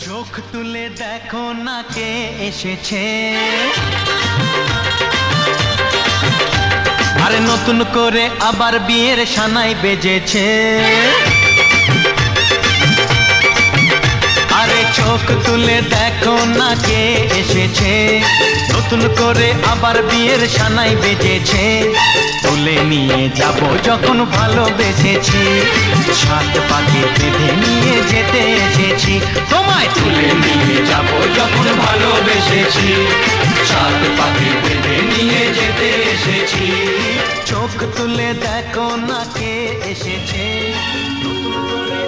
চোখ তুলে দেখো না কে এসেছে, আরে নতুন করে আবার বিয়ের সানাই বেজেছে। আরে চোখ তুলে দেখো না কে এসেছে, নতুন করে আবার বিয়ের সানাই বেজেছে। তুলে নিয়ে যাব যখন ভালোবেসেছি, সাত পাকে বেঁধে নিয়ে যেতে এসেছি। তোমায় তুলে নিয়ে যাব যখন ভালোবেসেছি, সাত পাকে বেঁধে নিয়ে যেতে এসেছি। চোখ তুলে দেখো না কে এসেছে, নতুন করে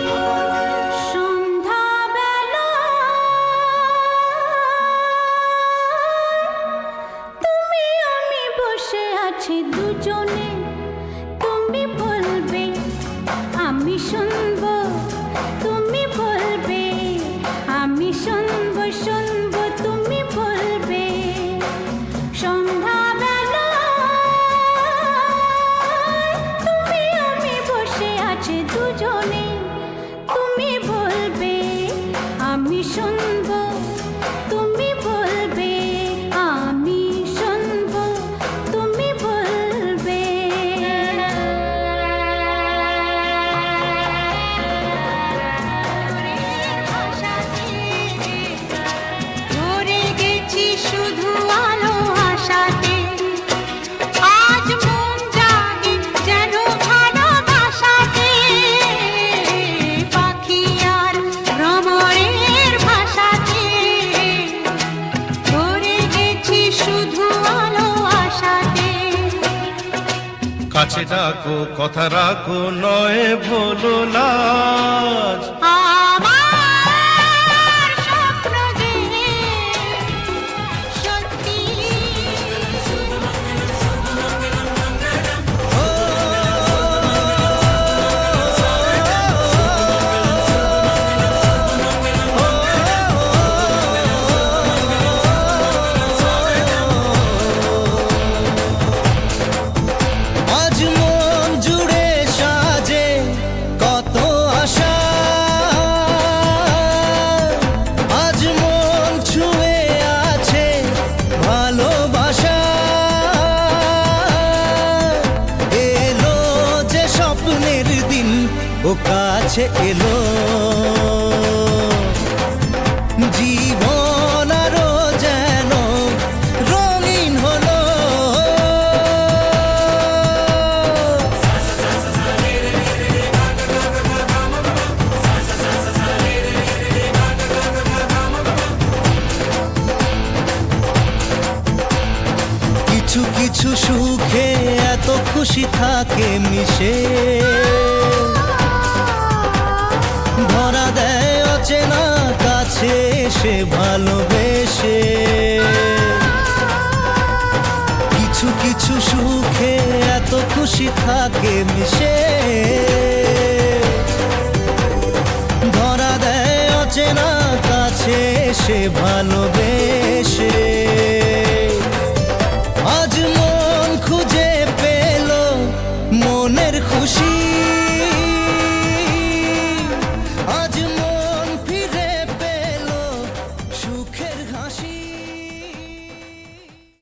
দুজনে তুমি বলবে আমি শুনবো, তুমি বলবে আমি শুনবো, শুনবো তুমি বলবে। সন্ধ্যাবেলা তুমি আমি বসে আছি দুজনে, তুমি বলবে আমি শুনবো, তুমি বলবে আমি শুনবো, তুমি বলবে। ভরে গেছি শুধু আলো আশাতে, আজ মন জাগে যেন ভালোবাসাতে। পাখি আর ভ্রমরের ভাষাতে, ভরে গেছি শুধু আলো আশাতে। কাছে ডাকো কথা রাখো নয় ভোলো লাজ, আমার স্বপ্ন যে সত্যি। আজ মন জুড়ে সাজে কত আশা, আজ মন ছুঁয়ে আছে ভালোবাসা। এলো যে স্বপ্নের দিন ও কাছে এলো, জীবন আরো যেন রঙিন হলো। কিছু কিছু সুখে এত খুশি থাকে মিশে, ধরা দেয় অচেনা কাছে এসে ভালোবেসে। কিছু কিছু সুখে এত খুশি থাকে মিশে, ধরা দেয় অচেনা কাছে এসে ভালোবেসে।